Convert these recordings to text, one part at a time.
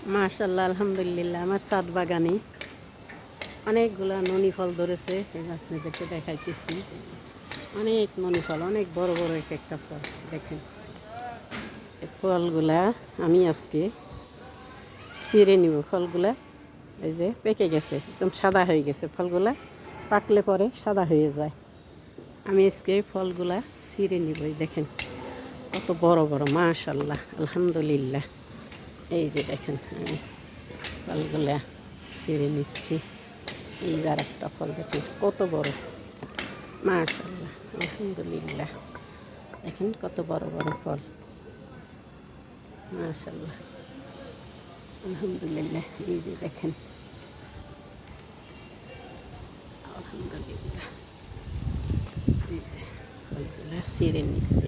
মাশাআল্লাহ, আলহামদুলিল্লাহ। আমার ছাদ বাগানে অনেকগুলা ননি ফল ধরেছে। এই যে আপনাদেরকে দেখাইতেছি। অনেক ননি ফল, অনেক বড় বড় এক একটা ফল। দেখেন এই ফলগুলা আমি আজকে ছিঁড়ে নিব। ফলগুলা এই যে পেকে গেছে, একদম সাদা হয়ে গেছে। ফলগুলা পাকলে পরে সাদা হয়ে যায়। আমি আজকে ফলগুলা ছিঁড়ে নিব। এই দেখেন কত বড় বড়, মাশাআল্লাহ, আলহামদুলিল্লাহ। এই যে দেখেন আমি ফলগুলা ছিঁড়ে নিচ্ছি। এই আর একটা ফল দেখেন কত বড়, মাশাআল্লাহ, আলহামদুলিল্লাহ। দেখেন কত বড় বড় ফল, মাশাআল্লাহ, আলহামদুলিল্লাহ। এই যে দেখেন, আলহামদুলিল্লাহ। এই যে ফলগুলা ছিঁড়ে নিচ্ছি,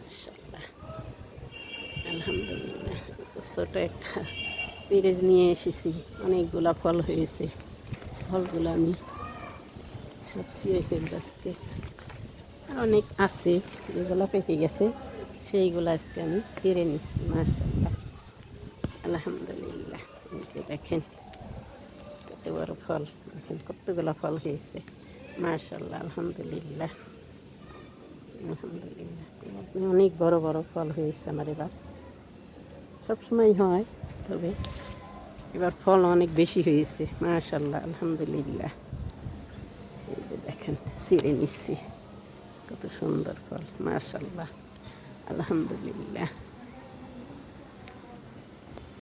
মাশাআল্লাহ, আলহামদুলিল্লাহ। ছোট একটা পেরেজ নিয়ে এসেছি, অনেকগুলা ফল হয়েছে। ফলগুলো আমি সব ছিঁড়ে ফেলবো আজকে। আর অনেক আছে যেগুলো পেকে গেছে, সেইগুলো আজকে আমি ছিঁড়ে নিচ্ছি, মাশাআল্লাহ, আলহামদুলিল্লাহ। এই যে দেখেন কত বড় ফল, দেখেন কতগুলো ফল হয়েছে, মাশাআল্লাহ, আলহামদুলিল্লাহ, আলহামদুলিল্লাহ। অনেক বড় বড় ফল হয়েছে আমার এবার। সবসময় হয়, তবে এবার ফল অনেক বেশি হয়েছে, মাশাআল্লাহ, আলহামদুলিল্লাহ। এই যে দেখেন ছিঁড়ে নিচ্ছি, কত সুন্দর ফল, মাশাআল্লাহ, আলহামদুলিল্লাহ।